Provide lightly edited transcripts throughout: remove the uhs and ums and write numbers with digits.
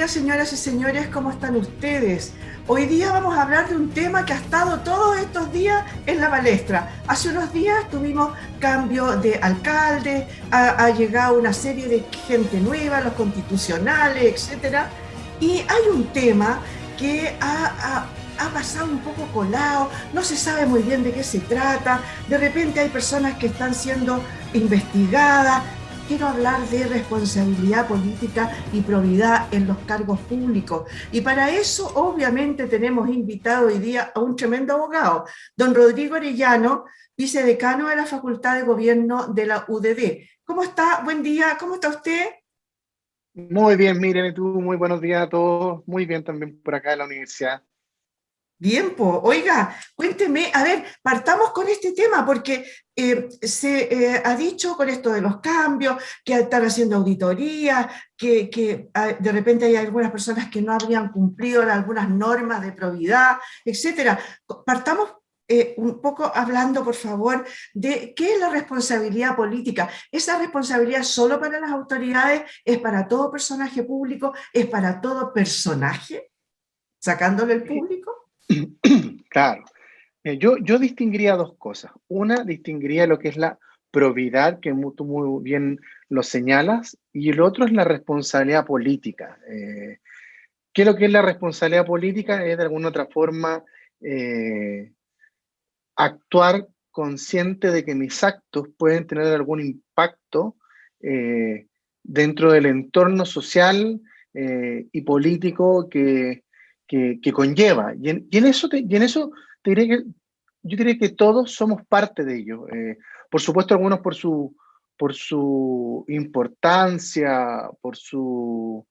días, señoras y señores, ¿cómo están ustedes? Hoy día vamos a hablar de un tema que ha estado todos estos días en la palestra. Hace unos días tuvimos cambio de alcalde, ha llegado una serie de gente nueva, los constitucionales, etcétera. Y hay un tema que ha pasado un poco colado, no se sabe muy bien de qué se trata, de repente hay personas que están siendo investigadas. Quiero hablar de responsabilidad política y probidad en los cargos públicos. Y para eso, obviamente, tenemos invitado hoy día a un tremendo abogado, don Rodrigo Arellano, vicedecano de la Facultad de Gobierno de la UDD. ¿Cómo está? Buen día, ¿cómo está usted? Muy bien, Miren, y tú, muy buenos días a todos. Muy bien también por acá en la universidad. Bien, pues, oiga, cuénteme, a ver, partamos con este tema, porque se ha dicho con esto de los cambios, que están haciendo auditorías, que de repente hay algunas personas que no habrían cumplido algunas normas de probidad, etcétera. Partamos un poco hablando, por favor, de qué es la responsabilidad política. ¿Esa responsabilidad es solo para las autoridades? ¿Es para todo personaje público? ¿Es para todo personaje? ¿Sacándole el público? Claro, yo distinguiría dos cosas. Una, distinguiría lo que es la probidad, que tú muy bien lo señalas, y el otro es la responsabilidad política. ¿Qué es lo que es la responsabilidad política? Es de alguna otra forma eh, actuar consciente de que mis actos pueden tener algún impacto eh, dentro del entorno social y político que conlleva. Y en eso te diré que yo diría que todos somos parte de ello. Por supuesto, algunos por su importancia, por su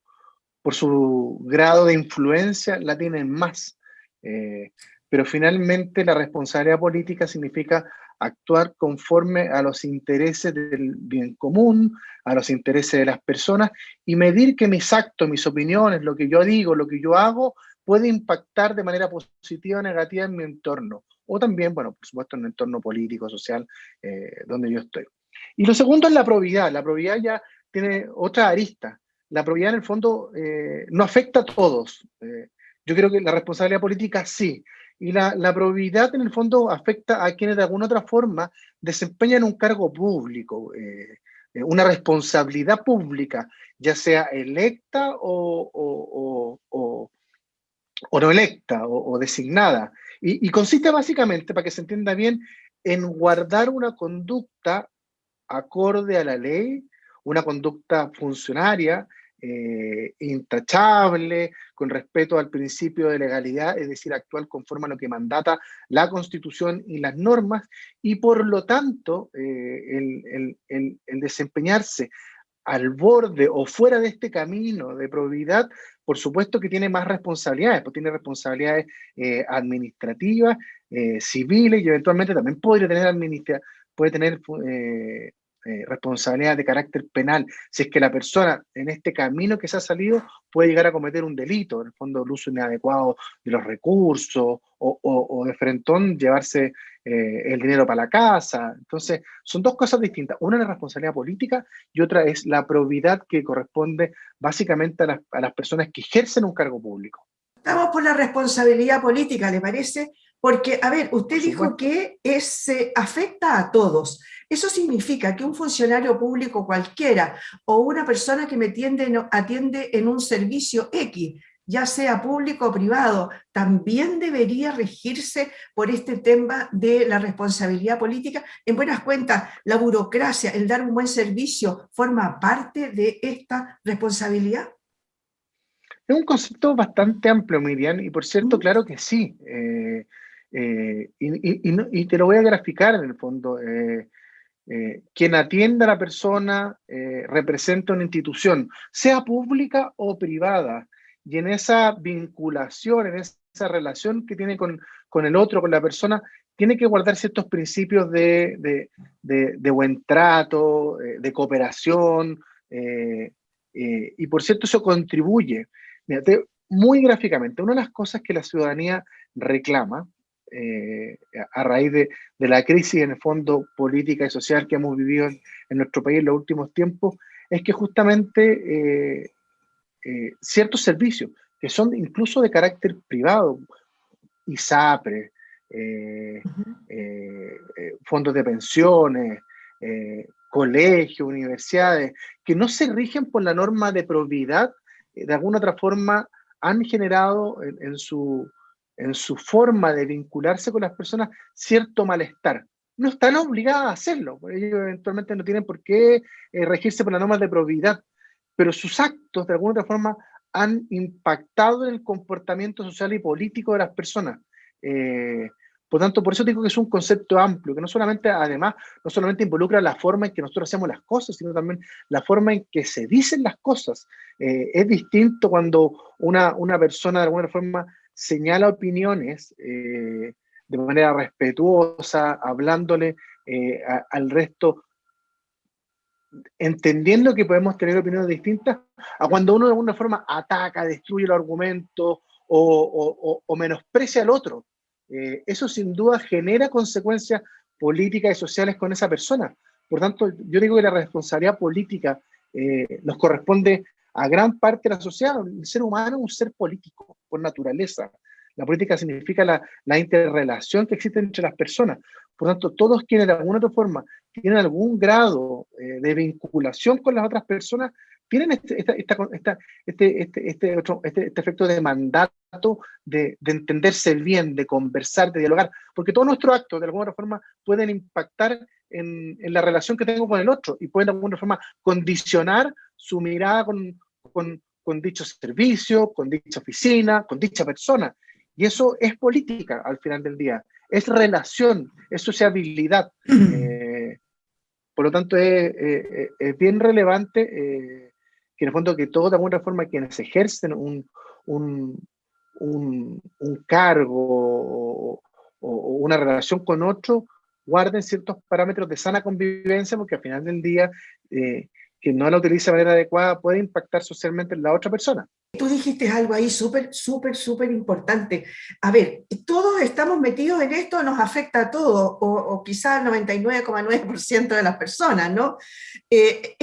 grado de influencia, la tienen más. Eh, pero finalmente la responsabilidad política significa actuar conforme a los intereses del bien común, a los intereses de las personas y medir que mis actos, mis opiniones, lo que yo digo, lo que yo hago, puede impactar de manera positiva o negativa en mi entorno. O también, bueno, por supuesto, en el entorno político, social, donde yo estoy. Y lo segundo es la probidad. La probidad ya tiene otra arista. La probidad en el fondo no afecta a todos. Yo creo que la responsabilidad política sí. Y la probidad en el fondo afecta a quienes de alguna otra forma desempeñan un cargo público, una responsabilidad pública, ya sea electa o no electa o designada. Y consiste básicamente, para que se entienda bien, en guardar una conducta acorde a la ley, una conducta funcionaria, intachable, con respeto al principio de legalidad, es decir, actuar conforme a lo que mandata la Constitución y las normas, y por lo tanto, el desempeñarse al borde o fuera de este camino de probidad, por supuesto que tiene más responsabilidades, pues tiene responsabilidades administrativas, civiles y eventualmente también puede tener responsabilidades de carácter penal, si es que la persona en este camino que se ha salido puede llegar a cometer un delito, en el fondo el uso inadecuado de los recursos o de frentón llevarse el dinero para la casa. Entonces, son dos cosas distintas. Una es la responsabilidad política y otra es la probidad que corresponde básicamente a las personas que ejercen un cargo público. Estamos por la responsabilidad política, ¿le parece? Porque, a ver, Por usted dijo supuesto. que afecta a todos. Eso significa que un funcionario público cualquiera o una persona que me atiende en un servicio X, ya sea público o privado, también debería regirse por este tema de la responsabilidad política. En buenas cuentas, la burocracia, el dar un buen servicio, forma parte de esta responsabilidad. Es un concepto bastante amplio, Miriam, y por cierto, ¿Mm? claro que sí. Y te lo voy a graficar en el fondo. Quien atienda a la persona representa una institución, sea pública o privada, y en esa vinculación, en esa relación que tiene con el otro, con la persona, tiene que guardar ciertos principios de buen trato, de cooperación, y por cierto eso contribuye. Mira, muy gráficamente, una de las cosas que la ciudadanía reclama a raíz de la crisis en el fondo política y social que hemos vivido en nuestro país en los últimos tiempos, es que justamente ciertos servicios que son incluso de carácter privado, ISAPRE, fondos de pensiones, colegios, universidades, que no se rigen por la norma de probidad, de alguna otra forma han generado en su forma de vincularse con las personas cierto malestar. No están obligadas a hacerlo, ellos eventualmente no tienen por qué regirse por las normas de probidad, pero sus actos de alguna otra forma han impactado en el comportamiento social y político de las personas. Por tanto, por eso digo que es un concepto amplio, que no solamente, además, no solamente involucra la forma en que nosotros hacemos las cosas, sino también la forma en que se dicen las cosas. Es distinto cuando una persona de alguna forma señala opiniones de manera respetuosa, hablándole al resto, entendiendo que podemos tener opiniones distintas, a cuando uno de alguna forma ataca, destruye los argumentos o menosprecia al otro. Eso sin duda genera consecuencias políticas y sociales con esa persona. Por tanto, yo digo que la responsabilidad política nos corresponde a gran parte de la sociedad. El ser humano es un ser político por naturaleza. La política significa la interrelación que existe entre las personas. Por tanto, todos quienes de alguna otra forma tienen algún grado de vinculación con las otras personas, tienen este efecto de mandato de entenderse bien, de conversar, de dialogar, porque todos nuestros actos de alguna otra forma pueden impactar en la relación que tengo con el otro y pueden de alguna forma condicionar su mirada con dicho servicio, con dicha oficina, con dicha persona. Y eso es política al final del día, es relación, es sociabilidad. Por lo tanto, es bien relevante que en el fondo que todos de alguna forma quienes ejercen un cargo o una relación con otro guarden ciertos parámetros de sana convivencia, porque al final del día que no la utilice de manera adecuada puede impactar socialmente en la otra persona. Tú dijiste algo ahí súper importante. A ver, todos estamos metidos en esto, nos afecta a todos, o quizás el 99,9% de las personas, ¿no? Es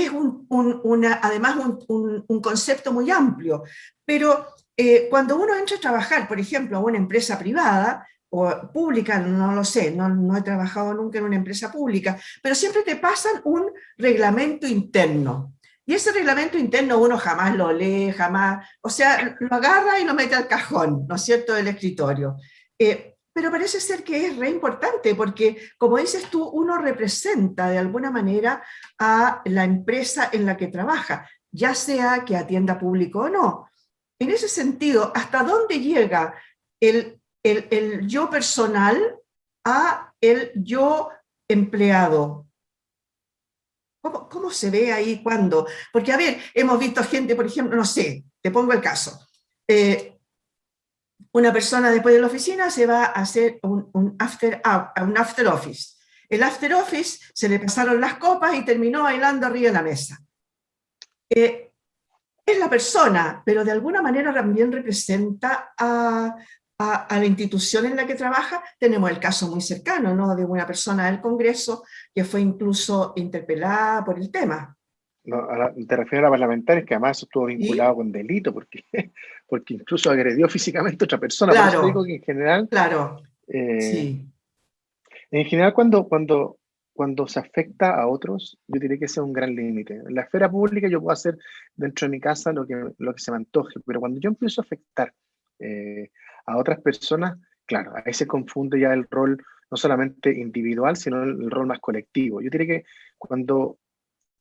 además un concepto muy amplio, pero cuando uno entra a trabajar, por ejemplo, a una empresa privada, o pública, no lo sé, no he trabajado nunca en una empresa pública, pero siempre te pasan un reglamento interno. Y ese reglamento interno uno jamás lo lee, jamás, o sea, lo agarra y lo mete al cajón, ¿no es cierto?, del escritorio. Pero parece ser que es re importante porque, como dices tú, uno representa de alguna manera a la empresa en la que trabaja, ya sea que atienda público o no. En ese sentido, ¿hasta dónde llega el yo personal a el yo empleado? ¿Cómo se ve ahí cuando? Porque, a ver, hemos visto gente, por ejemplo, no sé, te pongo el caso. Una persona después de la oficina se va a hacer un after office. El after office se le pasaron las copas y terminó bailando arriba de la mesa. Es la persona, pero de alguna manera también representa a la institución en la que trabaja. Tenemos el caso muy cercano, ¿no?, de una persona del Congreso que fue incluso interpelada por el tema. No, te refieres a la parlamentaria, que además estuvo vinculado ¿Sí? con delito, porque incluso agredió físicamente a otra persona. Claro, por eso digo que claro, eh, sí. en general cuando se afecta a otros, yo diría que ese es un gran límite. En la esfera pública yo puedo hacer dentro de mi casa lo que se me antoje, pero cuando yo empiezo a afectar a otras personas, claro, ahí se confunde ya el rol no solamente individual, sino el rol más colectivo. Yo diría que cuando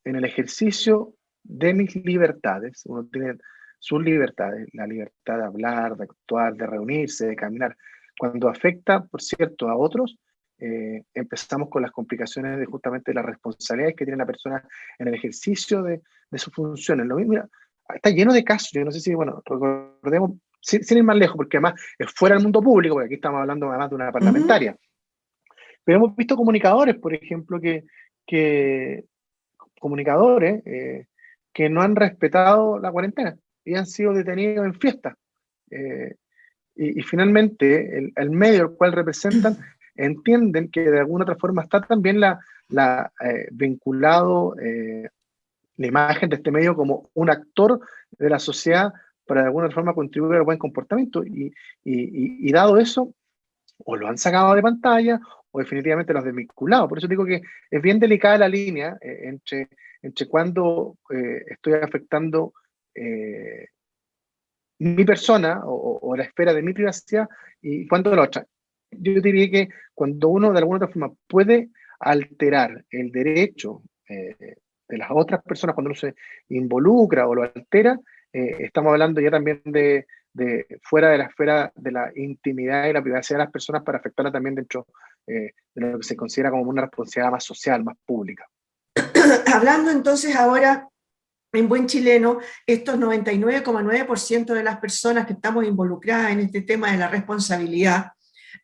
en el ejercicio de mis libertades, uno tiene sus libertades, la libertad de hablar, de actuar, de reunirse, de caminar, cuando afecta, por cierto, a otros, empezamos con las complicaciones de justamente las responsabilidades que tiene la persona en el ejercicio de sus funciones. Lo mismo, mira, está lleno de casos, yo no sé si, bueno, recordemos, sin ir más lejos, porque además es fuera del mundo público, porque aquí estamos hablando además de una parlamentaria, pero hemos visto comunicadores, por ejemplo, que comunicadores que no han respetado la cuarentena y han sido detenidos en fiestas. Y finalmente el medio al cual representan entienden que de alguna otra forma está también vinculado la imagen de este medio como un actor de la sociedad para de alguna forma contribuir al buen comportamiento. Y dado eso, o lo han sacado de pantalla o definitivamente los desvinculado. Por eso digo que es bien delicada la línea entre cuando estoy afectando mi persona o la esfera de mi privacidad y cuando la otra. Yo diría que cuando uno de alguna otra forma puede alterar el derecho de las otras personas, cuando uno se involucra o lo altera, estamos hablando ya también de fuera de la esfera de la intimidad y la privacidad de las personas para afectarla también dentro de lo que se considera como una responsabilidad más social, más pública. Hablando entonces ahora en buen chileno, estos 99,9% de las personas que estamos involucradas en este tema de la responsabilidad,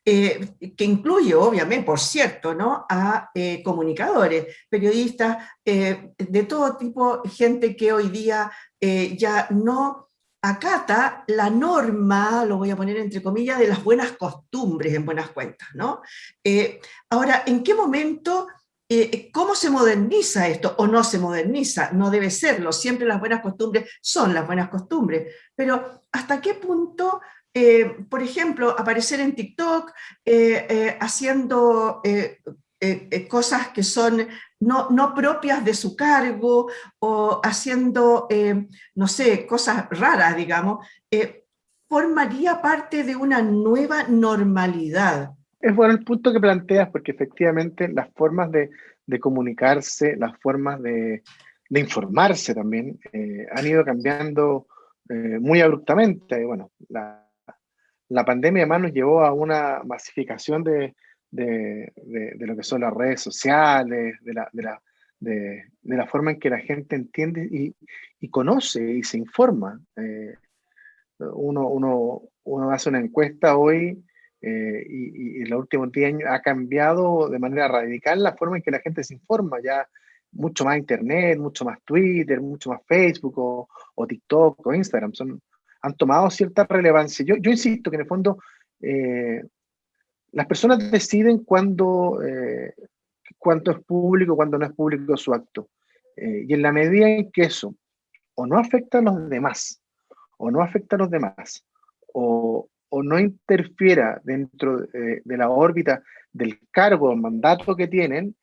que incluye obviamente, por cierto, ¿no? a comunicadores, periodistas, de todo tipo, gente que hoy día ya no acata la norma, lo voy a poner entre comillas, de las buenas costumbres en buenas cuentas, ¿no? Ahora, ¿en qué momento cómo se moderniza esto o no se moderniza? No debe serlo, siempre las buenas costumbres son las buenas costumbres, pero ¿hasta qué punto, por ejemplo, aparecer en TikTok haciendo cosas que son no propias de su cargo o haciendo, no sé, cosas raras, digamos, formaría parte de una nueva normalidad? Es bueno el punto que planteas, porque efectivamente las formas de comunicarse, las formas de informarse también han ido cambiando muy abruptamente. Bueno, la pandemia además nos llevó a una masificación de lo que son las redes sociales, de la forma en que la gente entiende y conoce y se informa. Uno hace una encuesta hoy y en los últimos 10 años ha cambiado de manera radical la forma en que la gente se informa. Ya mucho más Internet, mucho más Twitter, mucho más Facebook o TikTok o Instagram. Han tomado cierta relevancia. Yo insisto que en el fondo las personas deciden cuándo es público, cuándo no es público su acto. Y en la medida en que eso o no afecta a los demás, o no afecta a los demás, o no interfiera dentro de la órbita del cargo o mandato que tienen,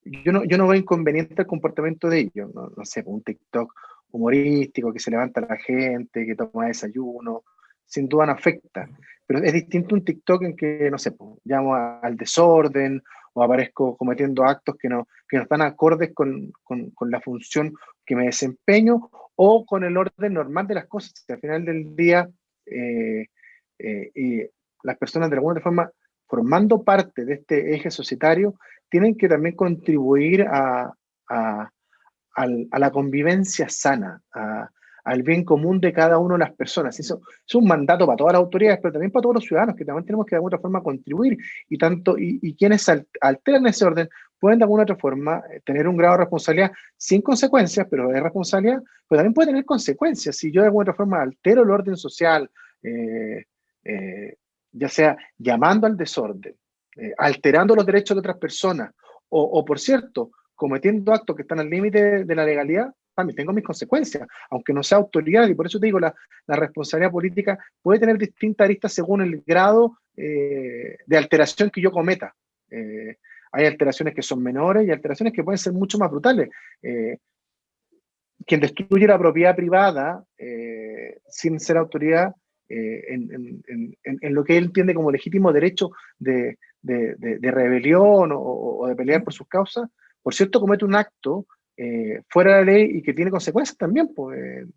yo no veo inconveniente el comportamiento de ellos. No sé, un TikTok humorístico que se levanta la gente, que toma desayuno, sin duda no afecta. Pero es distinto un TikTok en que, no sé, llamo al desorden o aparezco cometiendo actos que no están acordes con la función que me desempeño o con el orden normal de las cosas. Al final del día, y las personas de alguna otra forma, formando parte de este eje societario, tienen que también contribuir a la convivencia sana, al bien común de cada una de las personas. Eso es un mandato para todas las autoridades, pero también para todos los ciudadanos, que también tenemos que de alguna otra forma contribuir, y quienes alteran ese orden pueden de alguna otra forma tener un grado de responsabilidad sin consecuencias, pero es responsabilidad, pero también puede tener consecuencias. Si yo de alguna otra forma altero el orden social, ya sea llamando al desorden, alterando los derechos de otras personas, o por cierto, cometiendo actos que están al límite de la legalidad, también tengo mis consecuencias, aunque no sea autoridad, y por eso te digo, la responsabilidad política puede tener distintas aristas según el grado de alteración que yo cometa. Hay alteraciones que son menores y alteraciones que pueden ser mucho más brutales. Quien destruye la propiedad privada sin ser autoridad en lo que él entiende como legítimo derecho de rebelión o de pelear por sus causas, por cierto, comete un acto fuera de la ley y que tiene consecuencias también, pues,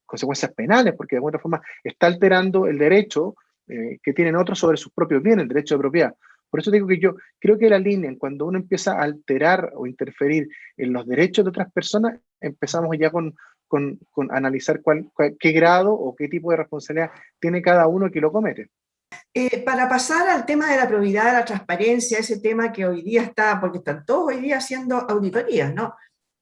consecuencias penales, porque de alguna forma está alterando el derecho que tienen otros sobre sus propios bienes, el derecho de propiedad. Por eso digo que yo creo que la línea, cuando uno empieza a alterar o interferir en los derechos de otras personas, empezamos ya con analizar qué grado o qué tipo de responsabilidad tiene cada uno que lo comete. Para pasar al tema de la probidad, de la transparencia, ese tema que hoy día está, porque están todos hoy día haciendo auditorías, ¿no?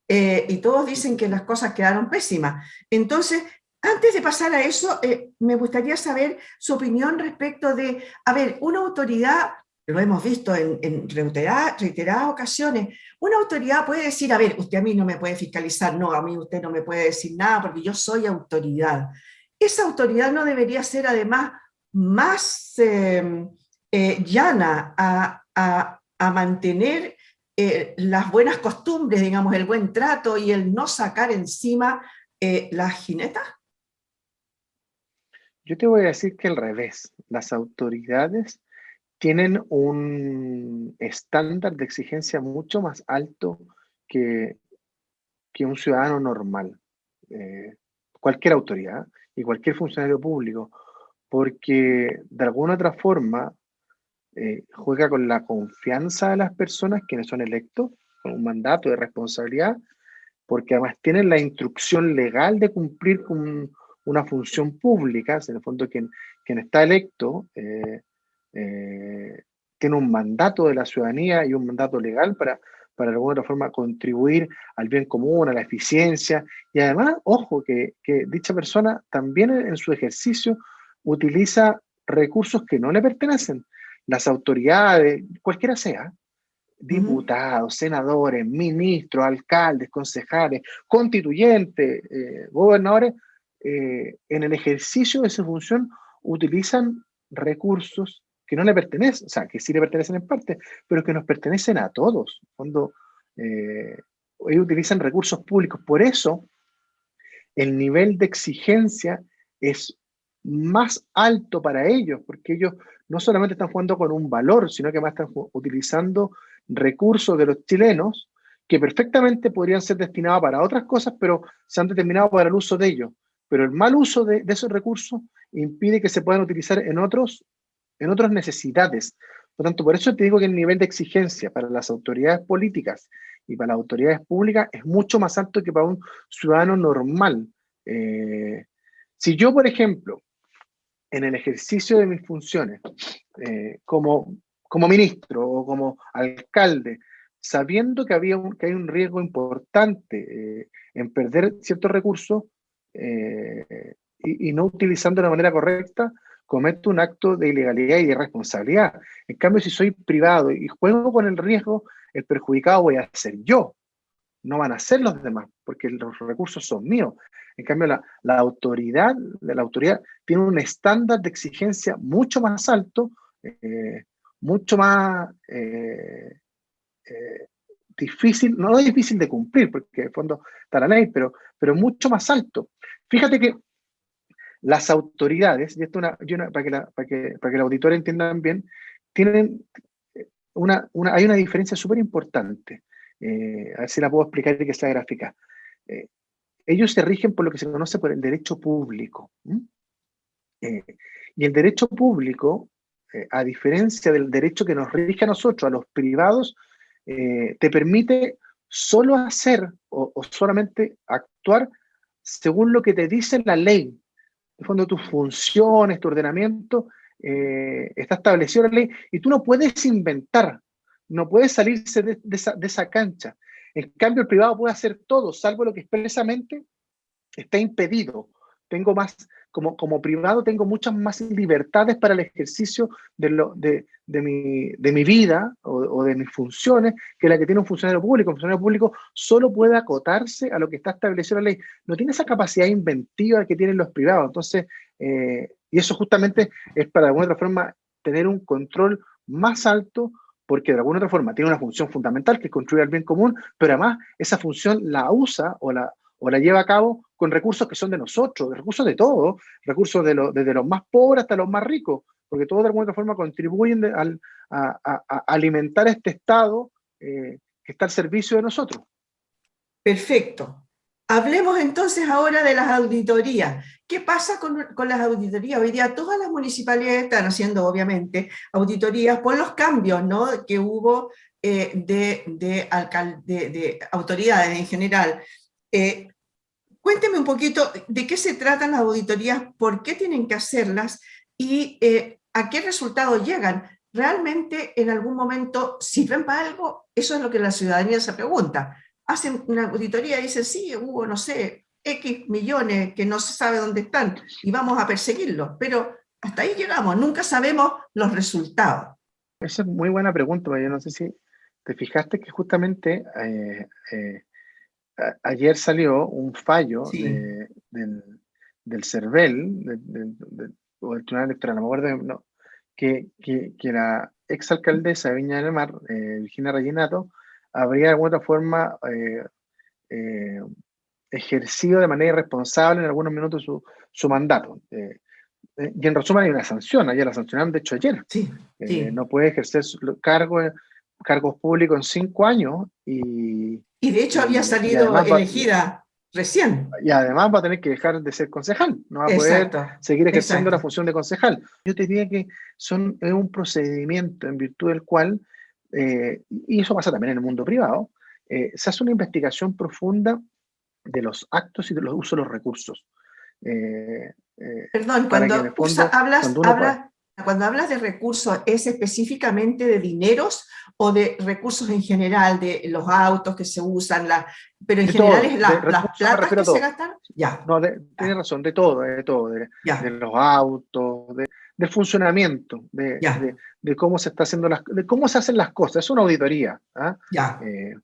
Y todos dicen que las cosas quedaron pésimas. Entonces, antes de pasar a eso, me gustaría saber su opinión respecto de, a ver, una autoridad lo hemos visto en reiteradas ocasiones, una autoridad puede decir, a ver, usted a mí no me puede fiscalizar, no, a mí usted no me puede decir nada porque yo soy autoridad. Esa autoridad no debería ser además más llana a mantener las buenas costumbres, digamos, el buen trato y el no sacar encima las jinetas. Yo te voy a decir que al revés, las autoridades tienen un estándar de exigencia mucho más alto que, que un ciudadano normal, cualquier autoridad y cualquier funcionario público, porque de alguna otra forma juega con la confianza de las personas quienes son electos, con un mandato de responsabilidad, porque además tienen la instrucción legal de cumplir con una función pública. En el fondo quien está electo tiene un mandato de la ciudadanía y un mandato legal para de alguna otra forma contribuir al bien común, a la eficiencia, y además, ojo, que dicha persona también en su ejercicio utiliza recursos que no le pertenecen. Las autoridades, cualquiera sea, diputados, senadores, ministros, alcaldes, concejales, constituyentes, gobernadores, en el ejercicio de su función utilizan recursos que no le pertenecen, o sea, que sí le pertenecen en parte, pero que nos pertenecen a todos. Cuando ellos utilizan recursos públicos, por eso el nivel de exigencia es más alto para ellos, porque ellos no solamente están jugando con un valor, sino que además están utilizando recursos de los chilenos que perfectamente podrían ser destinados para otras cosas, pero se han determinado para el uso de ellos. Pero el mal uso de esos recursos impide que se puedan utilizar en otras necesidades. Por lo tanto, por eso te digo que el nivel de exigencia para las autoridades políticas y para las autoridades públicas es mucho más alto que para un ciudadano normal. Si yo, por ejemplo, en el ejercicio de mis funciones como ministro o como alcalde, sabiendo que hay un riesgo importante en perder ciertos recursos y no utilizando de la manera correcta, cometo un acto de ilegalidad y de irresponsabilidad. En cambio, si soy privado y juego con el riesgo, el perjudicado voy a ser yo, no van a ser los demás, porque los recursos son míos. En cambio, la autoridad tiene un estándar de exigencia mucho más alto, mucho más difícil, no difícil de cumplir, porque en el fondo está la ley, pero mucho más alto. Fíjate que las autoridades, y esto para que el auditor entiendan bien, tienen hay una diferencia súper importante. A ver si la puedo explicar y que sea gráfica. Ellos se rigen por lo que se conoce por el derecho público. Y el derecho público, a diferencia del derecho que nos rige a nosotros, a los privados, te permite solo hacer o solamente actuar según lo que te dice la ley. En el fondo, tus funciones, tu ordenamiento, está establecido en la ley y tú no puedes inventar, no puedes salirse de esa cancha. En cambio, el privado puede hacer todo, salvo lo que expresamente está impedido. Tengo más, como privado, tengo muchas más libertades para el ejercicio de mi vida o de mis funciones que la que tiene un funcionario público. Un funcionario público solo puede acotarse a lo que está establecido en la ley. No tiene esa capacidad inventiva que tienen los privados. Entonces, y eso justamente es para de alguna otra forma tener un control más alto, porque de alguna otra forma tiene una función fundamental que es construir el bien común, pero además esa función la usa o la lleva a cabo con recursos que son de nosotros, recursos de todos, recursos desde los más pobres hasta los más ricos, porque todos de alguna otra forma contribuyen a alimentar este Estado que está al servicio de nosotros. Perfecto. Hablemos entonces ahora de las auditorías. ¿Qué pasa con las auditorías? Hoy día todas las municipalidades están haciendo, obviamente, auditorías por los cambios, ¿no?, que hubo de autoridades en general. Cuénteme un poquito de qué se tratan las auditorías, por qué tienen que hacerlas y a qué resultados llegan. ¿Realmente en algún momento sirven para algo? Eso es lo que la ciudadanía se pregunta. Hacen una auditoría y dicen, sí, hubo, no sé, X millones que no se sabe dónde están y vamos a perseguirlos, pero hasta ahí llegamos, nunca sabemos los resultados. Esa es muy buena pregunta, porque yo no sé si te fijaste que justamente ayer salió un fallo Sí, del CERVEL, o del Tribunal Electoral, no me acuerdo, no, que la exalcaldesa de Viña del Mar, Virginia Reginato, habría de alguna otra forma eh, ejercido de manera irresponsable en algunos minutos su mandato. Y en resumen hay una sanción, ayer la sancionaron de hecho ayer. sí, sí. No puede ejercer cargos públicos en 5 años Y de hecho había y salido además elegida recién. y además va a tener que dejar de ser concejal, no va a poder Exacto, seguir ejerciendo la exacto. función de concejal. Yo te diría que es un procedimiento en virtud del cual, y eso pasa también en el mundo privado, se hace una investigación profunda de los actos y de los usos de los recursos. Eh, Perdón, para que en el fondo, cuando uno... cuando hablas de recursos, ¿es específicamente de dineros o de recursos en general, de los autos que se usan, pero en De general todo, es de las recursos me platas refiero que a se todo. gastan? Ya, No, tienes ya, razón, de todo, de ya, los autos, del funcionamiento, ya, de cómo se está haciendo de cómo se hacen las cosas. Es una auditoría. ¿Ah? ya, Eh,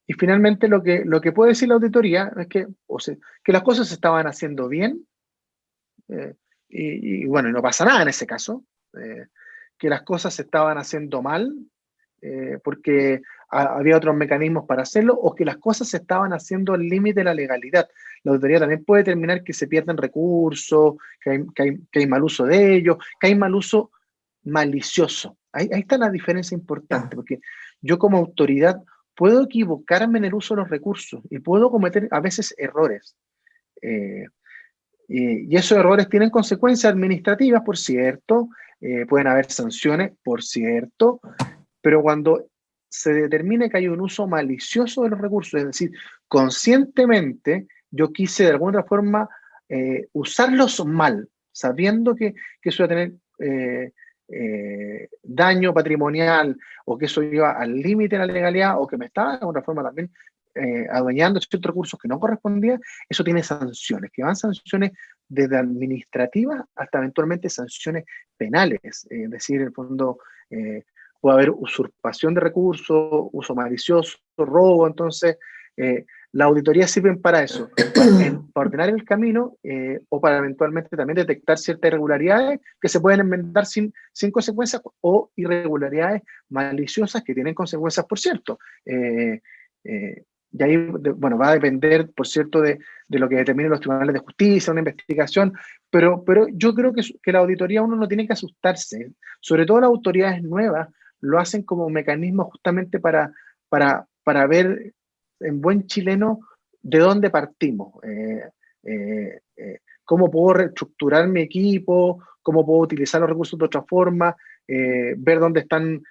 y finalmente lo que puede decir la auditoría es que, o sea, que las cosas se estaban haciendo bien, eh, bueno, y no pasa nada en ese caso, que las cosas se estaban haciendo mal, porque había otros mecanismos para hacerlo, o que las cosas se estaban haciendo al límite de la legalidad. La auditoría también puede determinar que se pierden recursos, que hay mal uso de ellos, que hay mal uso malicioso. Ahí está la diferencia importante, ya. porque yo como autoridad puedo equivocarme en el uso de los recursos y puedo cometer a veces errores. Eh, y esos errores tienen consecuencias administrativas, por cierto, pueden haber sanciones, por cierto, pero cuando se determine que hay un uso malicioso de los recursos, es decir, conscientemente yo quise de alguna otra forma usarlos mal, sabiendo que eso iba a tener daño patrimonial o que eso iba al límite de la legalidad o que me estaba de alguna forma también adueñando ciertos recursos que no correspondían, eso tiene sanciones, que van sanciones desde administrativas hasta eventualmente sanciones penales, es decir, en el fondo puede haber usurpación de recursos, uso malicioso, robo, entonces las auditorías sirven para eso, para ordenar el camino o para eventualmente también detectar ciertas irregularidades que se pueden enmendar sin consecuencias o irregularidades maliciosas que tienen consecuencias, por cierto. Y ahí, bueno, va a depender, por cierto, de lo que determinen los tribunales de justicia, una investigación, pero yo creo que la auditoría uno no tiene que asustarse, sobre todo las autoridades nuevas lo hacen como un mecanismo justamente para ver en buen chileno de dónde partimos, cómo puedo reestructurar mi equipo, cómo puedo utilizar los recursos de otra forma, ver dónde están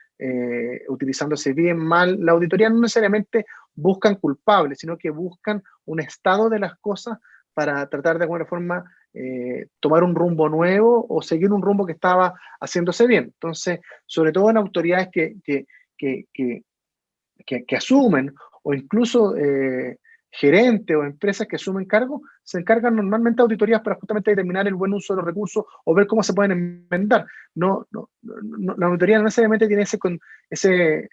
utilizándose bien, mal. La auditoría no necesariamente buscan culpables, sino que buscan un estado de las cosas para tratar de alguna forma tomar un rumbo nuevo o seguir un rumbo que estaba haciéndose bien. Entonces, sobre todo en autoridades que, que asumen, o incluso gerentes o empresas que asumen cargos, se encargan normalmente de auditorías para justamente determinar el buen uso de los recursos o ver cómo se pueden enmendar. La auditoría no necesariamente tiene ese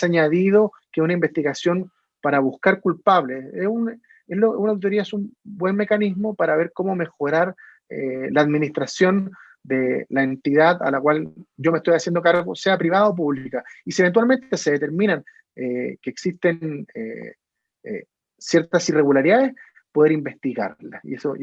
añadido que una investigación para buscar culpables. Una auditoría es un buen mecanismo para ver cómo mejorar la administración de la entidad a la cual yo me estoy haciendo cargo, sea privada o pública. Y si eventualmente se determinan que existen ciertas irregularidades, poder investigarlas. Eso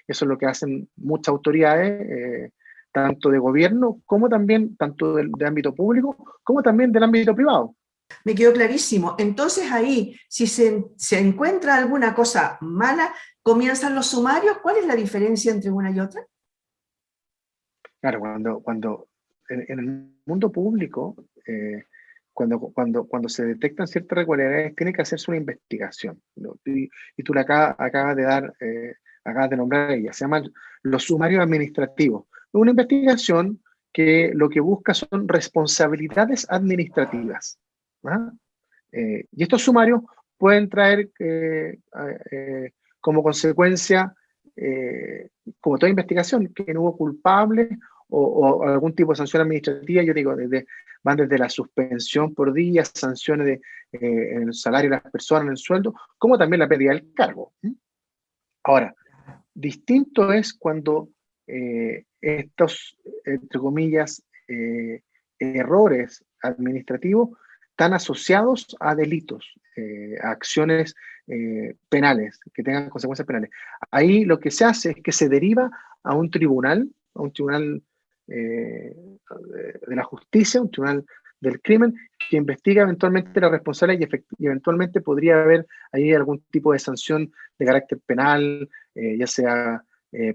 es lo que hacen muchas autoridades, tanto de gobierno como también, tanto de ámbito público, como también del ámbito privado. Me quedó clarísimo. Entonces ahí, si se encuentra alguna cosa mala, comienzan los sumarios. ¿Cuál es la diferencia entre una y otra? Claro, cuando en el mundo público, cuando se detectan ciertas irregularidades, tiene que hacerse una investigación, ¿no? Y tú acabas de acabas de nombrar ella, se llaman los sumarios administrativos. Una investigación que lo que busca son responsabilidades administrativas. ¿Ah? Y estos sumarios pueden traer como consecuencia, como toda investigación, que no hubo culpables o algún tipo de sanción administrativa, yo digo, van desde la suspensión por día, sanciones en el salario de las personas, en el sueldo, como también la pérdida del cargo. Ahora, distinto es cuando estos, entre comillas, errores administrativos están asociados a delitos, a acciones penales, que tengan consecuencias penales. Ahí lo que se hace es que se deriva a un tribunal de la justicia, un tribunal del crimen, que investiga eventualmente la responsabilidad y eventualmente podría haber ahí algún tipo de sanción de carácter penal, ya sea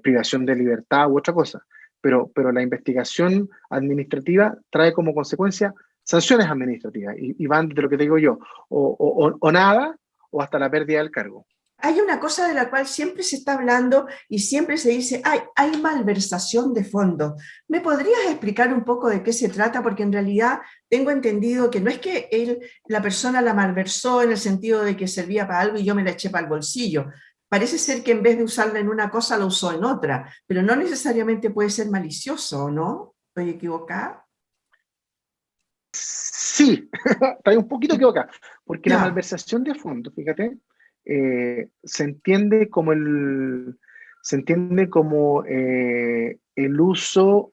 privación de libertad u otra cosa. Pero la investigación administrativa trae como consecuencia sanciones administrativas y van desde lo que te digo yo, o nada, o hasta la pérdida del cargo. Hay una cosa de la cual siempre se está hablando y siempre se dice, hay malversación de fondos. ¿Me podrías explicar un poco de qué se trata? Porque en realidad tengo entendido que no es que la persona la malversó en el sentido de que servía para algo y yo me la eché para el bolsillo. Parece ser que en vez de usarla en una cosa, la usó en otra, pero no necesariamente puede ser malicioso, ¿no? ¿Estoy equivocada? Sí, está un poquito equivocado, porque la Ya. malversación de fondos, fíjate, se entiende como el uso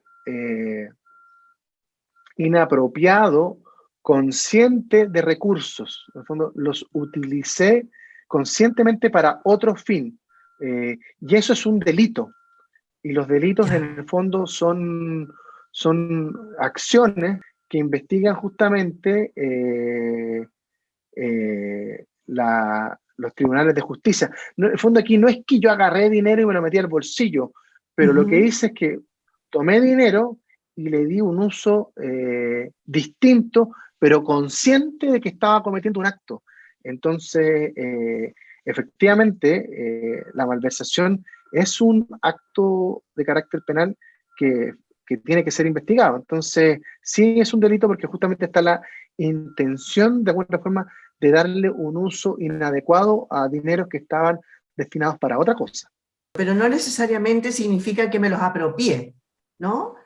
inapropiado, consciente de recursos. En el fondo, los utilicé conscientemente para otro fin. Y eso es un delito. Y los delitos, en Ya. el fondo, son acciones que investigan justamente los tribunales de justicia. No, en el fondo aquí no es que yo agarré dinero y me lo metí al bolsillo, pero lo que Ujú. hice es que tomé dinero y le di un uso distinto, pero consciente de que estaba cometiendo un acto. Entonces, efectivamente, la malversación es un acto de carácter penal que tiene que ser investigado. Entonces, sí es un delito porque justamente está la intención, de alguna forma, de darle un uso inadecuado a dineros que estaban destinados para otra cosa. Pero no necesariamente significa que me los apropié, ¿no?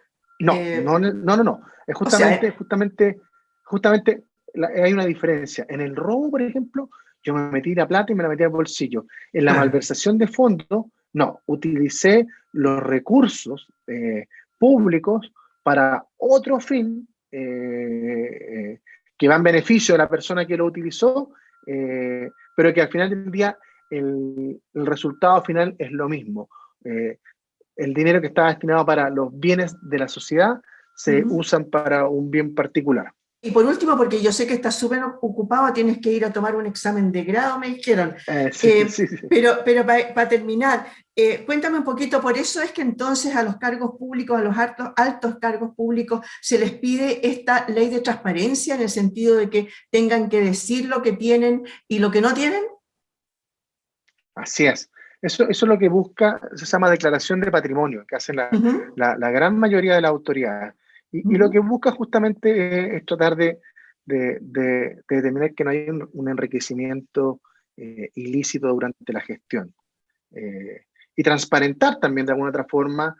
No, Eh, no, no, no, no. Es o sea, justamente hay una diferencia. En el robo, por ejemplo, yo me metí la plata y me la metí al bolsillo. En la claro. malversación de fondos, no, utilicé los recursos públicos para otro fin que va en beneficio de la persona que lo utilizó, pero que al final del día el resultado final es lo mismo. El dinero que estaba destinado para los bienes de la sociedad se Ujú. usan para un bien particular. Y por último, porque yo sé que estás súper ocupado, tienes que ir a tomar un examen de grado, me dijeron. Sí, sí, sí. Pero para terminar, cuéntame un poquito, por eso es que entonces a los cargos públicos, a los altos cargos públicos, se les pide esta ley de transparencia en el sentido de que tengan que decir lo que tienen y lo que no tienen. Así es. Eso es lo que busca, se llama declaración de patrimonio, que hacen Ujú, la gran mayoría de las autoridades. Y lo ujú. que busca justamente es tratar de determinar que no hay un enriquecimiento ilícito durante la gestión. Y transparentar también de alguna otra forma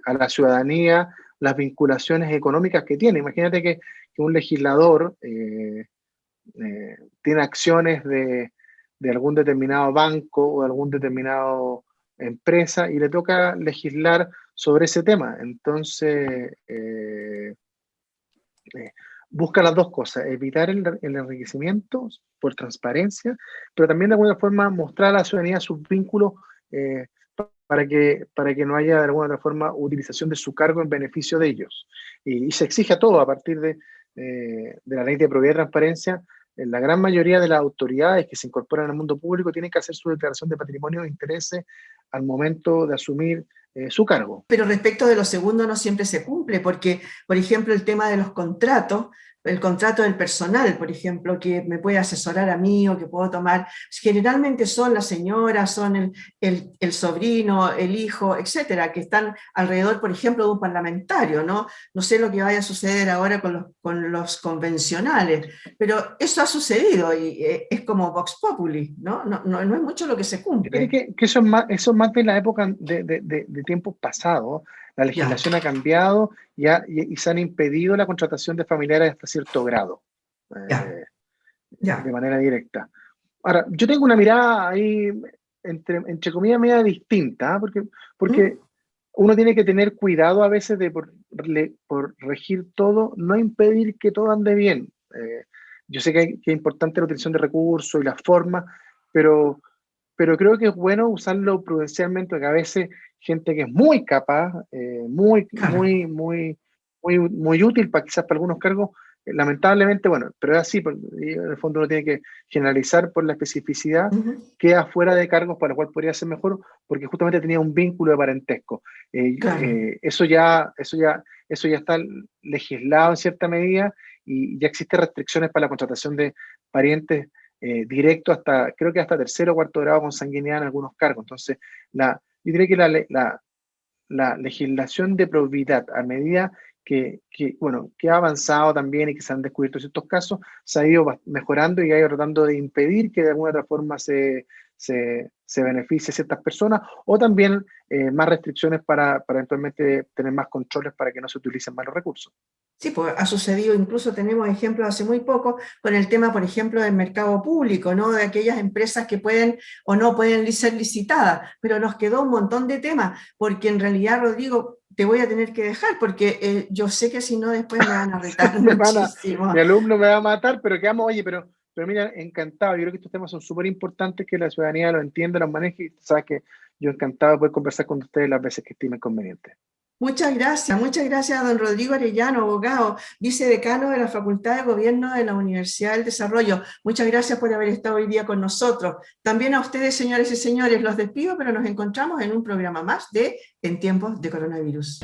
a la ciudadanía las vinculaciones económicas que tiene. Imagínate que un legislador tiene acciones de algún determinado banco o de algún determinado empresa y le toca legislar sobre ese tema. Entonces, busca las dos cosas, evitar el enriquecimiento por transparencia, pero también de alguna forma mostrar a la ciudadanía sus vínculos eh, para que no haya de alguna otra forma utilización de su cargo en beneficio de ellos. Y se exige a todo a partir de la ley de probidad y transparencia. La gran mayoría de las autoridades que se incorporan al mundo público tienen que hacer su declaración de patrimonio e intereses al momento de asumir su cargo. Pero respecto de lo segundo no siempre se cumple, porque, por ejemplo, el tema de los contratos, el contrato del personal, por ejemplo, que me puede asesorar a mí o que puedo tomar, generalmente son las señoras, son el sobrino, el hijo, etcétera, que están alrededor, por ejemplo, de un parlamentario, ¿no? No sé lo que vaya a suceder ahora con los convencionales, pero eso ha sucedido y es como Vox Populi, ¿no? No es mucho lo que se Fíjate cumple. que eso es más de la época de tiempos pasados. La ya, legislación ha cambiado y se han impedido la contratación de familiares hasta cierto grado, ya, eh, de ya. manera directa. Ahora, yo tengo una mirada ahí, entre comillas, media distinta, ¿ah? Porque ¿Mm? uno tiene que tener cuidado a veces de por regir todo, no impedir que todo ande bien. Yo sé que es importante la utilización de recursos y las formas, pero, pero creo que es bueno usarlo prudencialmente, porque a veces gente que es muy capaz, Claro. muy útil para quizás para algunos cargos, lamentablemente, bueno, pero es así, y en el fondo uno tiene que generalizar por la especificidad, Ujú. queda fuera de cargos para lo cual podría ser mejor, porque justamente tenía un vínculo de parentesco. Claro. Eso ya está legislado en cierta medida y ya existen restricciones para la contratación de parientes directo hasta, creo que hasta tercero o cuarto grado con sanguinidad en algunos cargos. Entonces, yo diría que la legislación de probidad, a medida bueno, que ha avanzado también y que se han descubierto ciertos casos, se ha ido mejorando y ha ido tratando de impedir que de alguna otra forma se beneficie a ciertas personas, o también más restricciones para eventualmente tener más controles para que no se utilicen más los recursos. Sí, pues ha sucedido, incluso tenemos ejemplos hace muy poco con el tema, por ejemplo, del mercado público, ¿no? De aquellas empresas que pueden o no pueden ser licitadas, pero nos quedó un montón de temas, porque en realidad, Rodrigo, te voy a tener que dejar, porque yo sé que si no después me van a retar Me van a, muchísimo. mi alumno me va a matar, pero quedamos, oye, pero mira, encantado. Yo creo que estos temas son súper importantes, que la ciudadanía los entienda, los maneje, y sabes que yo encantado de poder conversar con ustedes las veces que estimen conveniente. Muchas gracias a don Rodrigo Arellano, abogado, vicedecano de la Facultad de Gobierno de la Universidad del Desarrollo. Muchas gracias por haber estado hoy día con nosotros. También a ustedes, señores y señores, los despido, pero nos encontramos en un programa más de En tiempos de coronavirus.